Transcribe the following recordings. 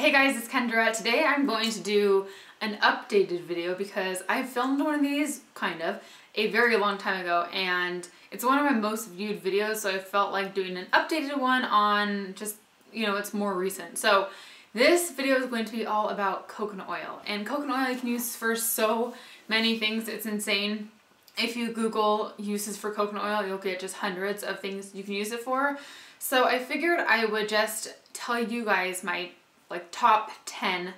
Hey guys, it's Kendra. Today I'm going to do an updated video because I filmed one of these, a very long time ago, and it's one of my most viewed videos, so I felt like doing an updated one on just, it's more recent. So this video is going to be all about coconut oil, and coconut oil you can use for so many things. It's insane. If you Google uses for coconut oil, you'll get just hundreds of things you can use it for. So I figured I would just tell you guys my top 10, I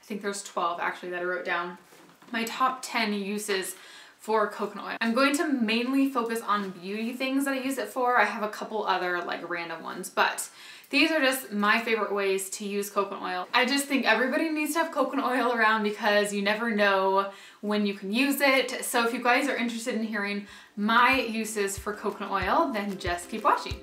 think there's 12 actually that I wrote down, my top 10 uses for coconut oil. I'm going to mainly focus on beauty things that I use it for. I have a couple other random ones, but these are just my favorite ways to use coconut oil. I just think everybody needs to have coconut oil around because you never know when you can use it. So if you guys are interested in hearing my uses for coconut oil, then just keep watching.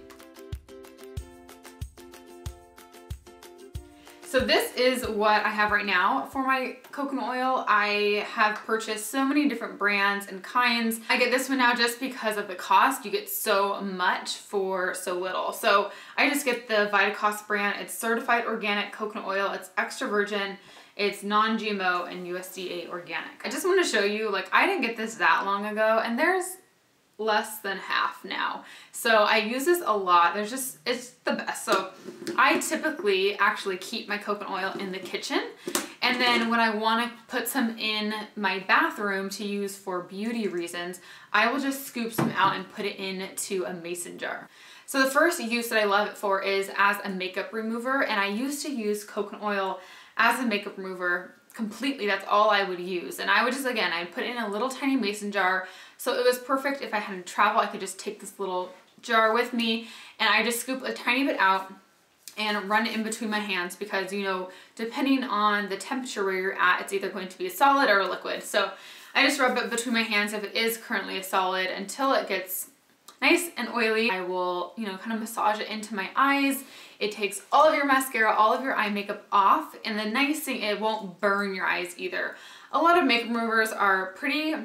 So this is what I have right now for my coconut oil. I have purchased so many different brands and kinds. I get this one now just because of the cost. You get so much for so little. So I just get the Vitacost brand. It's certified organic coconut oil. It's extra virgin. It's non-GMO and USDA organic. I just want to show you, I didn't get this that long ago, and there's less than half now. So I use this a lot. It's the best. So I typically actually keep my coconut oil in the kitchen, and then when I want to put some in my bathroom to use for beauty reasons, I will just scoop some out and put it into a mason jar. So the first use that I love it for is as a makeup remover, and I used to use coconut oil as a makeup remover completely. That's all I would use, and I would just, again, I'd put it in a little tiny mason jar, so it was perfect if I had to travel. I could just take this little jar with me, and I just scoop a tiny bit out and run it in between my hands because, depending on the temperature where you're at, it's either going to be a solid or a liquid. So I just rub it between my hands if it is currently a solid until it gets nice and oily. I will, kind of massage it into my eyes. It takes all of your mascara, all of your eye makeup off, and the nice thing, it won't burn your eyes either. A lot of makeup removers are pretty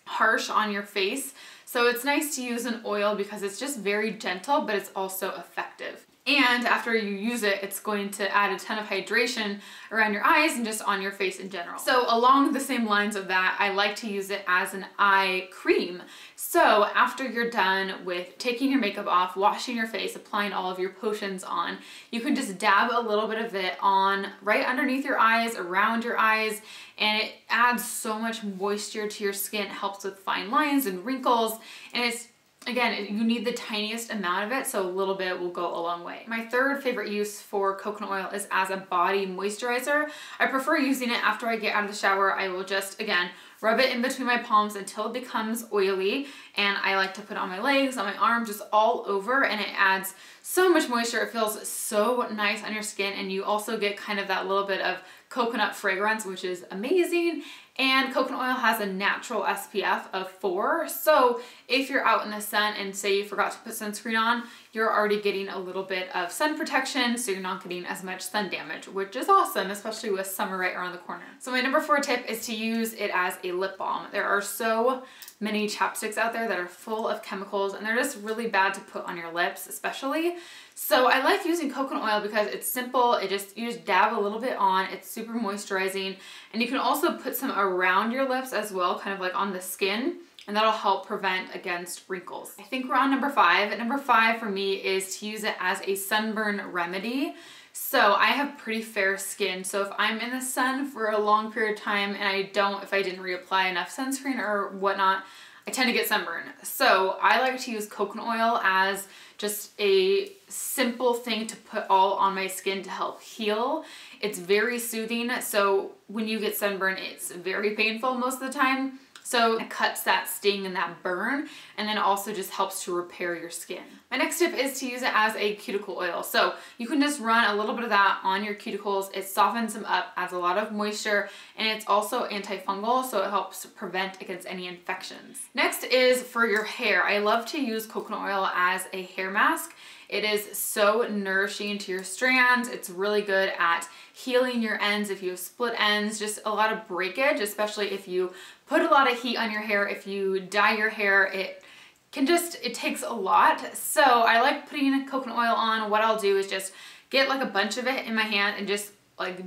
harsh on your face, so it's nice to use an oil because it's just very gentle, but it's also effective. And after you use it, it's going to add a ton of hydration around your eyes and just on your face in general. So along the same lines of that, I like to use it as an eye cream. So after you're done with taking your makeup off, washing your face, applying all of your potions on, you can just dab a little bit of it on right underneath your eyes, around your eyes, and it adds so much moisture to your skin. It helps with fine lines and wrinkles, and it's, again, you need the tiniest amount of it, so a little bit will go a long way. My third favorite use for coconut oil is as a body moisturizer. I prefer using it after I get out of the shower. I will just, again, rub it in between my palms until it becomes oily, and I like to put it on my legs, on my arms, just all over, and it adds so much moisture. It feels so nice on your skin, and you also get kind of that little bit of coconut fragrance, which is amazing. And coconut oil has a natural SPF of 4, so if you're out in the sun and say you forgot to put sunscreen on, you're already getting a little bit of sun protection, so you're not getting as much sun damage, which is awesome, especially with summer right around the corner. So my number 4 tip is to use it as a lip balm. There are so many chapsticks out there that are full of chemicals, and they're just really bad to put on your lips especially. So I like using coconut oil because it's simple. You just dab a little bit on. It's super moisturizing, and you can also put some around your lips as well, kind of like on the skin, and that'll help prevent against wrinkles. I think we're on number 5. Number 5 for me is to use it as a sunburn remedy. So I have pretty fair skin, so if I'm in the sun for a long period of time and if I didn't reapply enough sunscreen or whatnot, I tend to get sunburn. So I like to use coconut oil as just a simple thing to put all on my skin to help heal. It's very soothing, so when you get sunburn, it's very painful most of the time. So it cuts that sting and that burn, and then also just helps to repair your skin. My next tip is to use it as a cuticle oil. So you can just run a little bit of that on your cuticles. It softens them up, adds a lot of moisture, and it's also antifungal, so it helps prevent against any infections. Next is for your hair. I love to use coconut oil as a hair mask. It is so nourishing to your strands. It's really good at healing your ends if you have split ends, just a lot of breakage, especially if you put a lot of heat on your hair. If you dye your hair, it takes a lot. So I like putting coconut oil on. What I'll do is just get a bunch of it in my hand and just like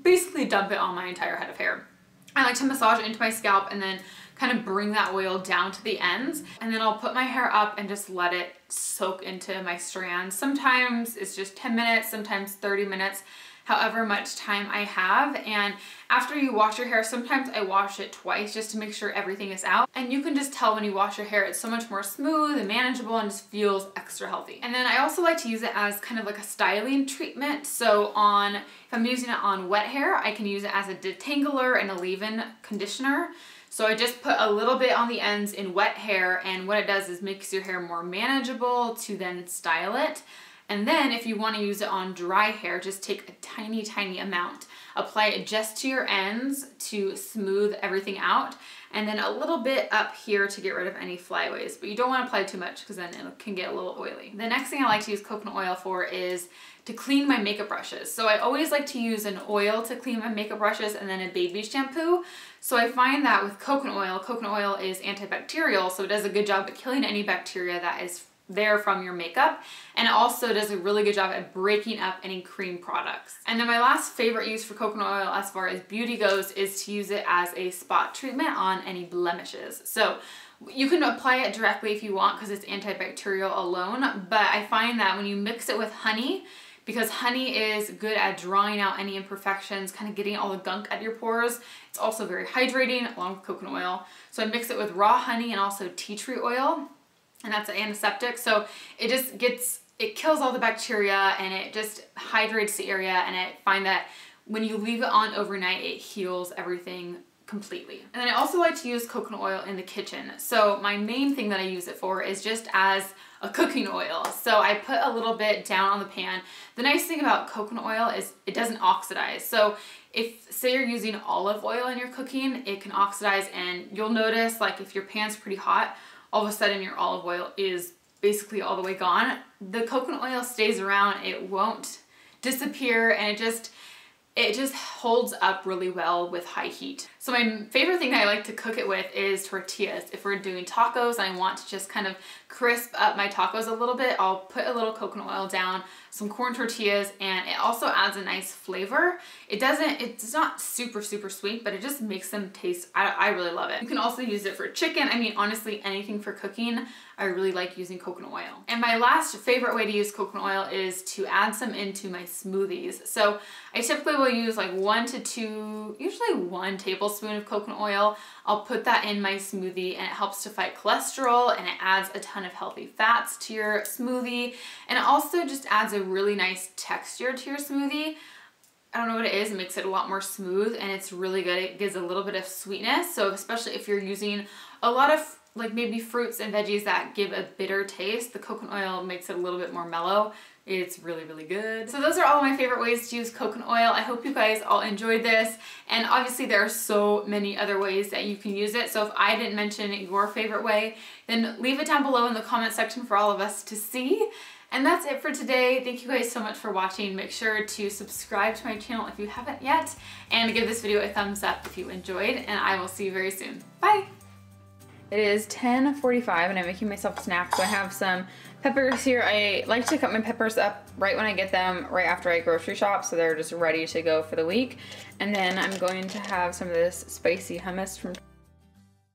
basically dump it on my entire head of hair. I like to massage it into my scalp and then kind of bring that oil down to the ends, and then I'll put my hair up and just let it soak into my strands. Sometimes it's just 10 minutes, sometimes 30 minutes, however much time I have. And after you wash your hair, sometimes I wash it twice just to make sure everything is out. And you can just tell when you wash your hair, it's so much more smooth and manageable and just feels extra healthy. And then I also like to use it as kind of like a styling treatment. So if I'm using it on wet hair, I can use it as a detangler and a leave-in conditioner. So I just put a little bit on the ends in wet hair, and what it does is makes your hair more manageable to then style it. And then if you want to use it on dry hair, just take a tiny, tiny amount. Apply it just to your ends to smooth everything out, and then a little bit up here to get rid of any flyaways. But you don't want to apply too much because then it can get a little oily. The next thing I like to use coconut oil for is to clean my makeup brushes. So I always like to use an oil to clean my makeup brushes and then a baby shampoo. So I find that with coconut oil is antibacterial, so it does a good job at killing any bacteria that is there from your makeup, and it also does a really good job at breaking up any cream products. And then my last favorite use for coconut oil as far as beauty goes is to use it as a spot treatment on any blemishes. So you can apply it directly if you want because it's antibacterial alone, but I find that when you mix it with honey, because honey is good at drawing out any imperfections, kind of getting all the gunk out of your pores. It's also very hydrating along with coconut oil. So I mix it with raw honey and also tea tree oil, and that's an antiseptic. So it kills all the bacteria and it just hydrates the area, and I find that when you leave it on overnight, it heals everything completely. And then I also like to use coconut oil in the kitchen. So my main thing that I use it for is just as a cooking oil. So I put a little bit down on the pan. The nice thing about coconut oil is it doesn't oxidize. So if, say you're using olive oil in your cooking, it can oxidize, and you'll notice like if your pan's pretty hot, all of a sudden your olive oil is basically all the way gone. The coconut oil stays around, it won't disappear, and it just holds up really well with high heat. So my favorite thing that I like to cook it with is tortillas. If we're doing tacos and I want to just kind of crisp up my tacos a little bit, I'll put a little coconut oil down, some corn tortillas, and it also adds a nice flavor. It's not super, super sweet, but it just makes them taste, I really love it. You can also use it for chicken. I mean, honestly, anything for cooking, I really like using coconut oil. And my last favorite way to use coconut oil is to add some into my smoothies. So I typically will use like 1 to 2, usually 1 tablespoon of coconut oil. I'll put that in my smoothie, and it helps to fight cholesterol, and it adds a ton of healthy fats to your smoothie, and it also just adds a really nice texture to your smoothie. I don't know what it is, it makes it a lot more smooth, and it's really good. It gives a little bit of sweetness, so especially if you're using a lot of like maybe fruits and veggies that give a bitter taste, the coconut oil makes it a little bit more mellow. It's really, really good. So those are all my favorite ways to use coconut oil. I hope you guys all enjoyed this. And obviously there are so many other ways that you can use it. So if I didn't mention your favorite way, then leave it down below in the comment section for all of us to see. And that's it for today. Thank you guys so much for watching. Make sure to subscribe to my channel if you haven't yet, and give this video a thumbs up if you enjoyed, and I will see you very soon. Bye. It is 10:45 and I'm making myself a snack. So I have some peppers here. I like to cut my peppers up right when I get them, right after I grocery shop, so they're just ready to go for the week. And then I'm going to have some of this spicy hummus from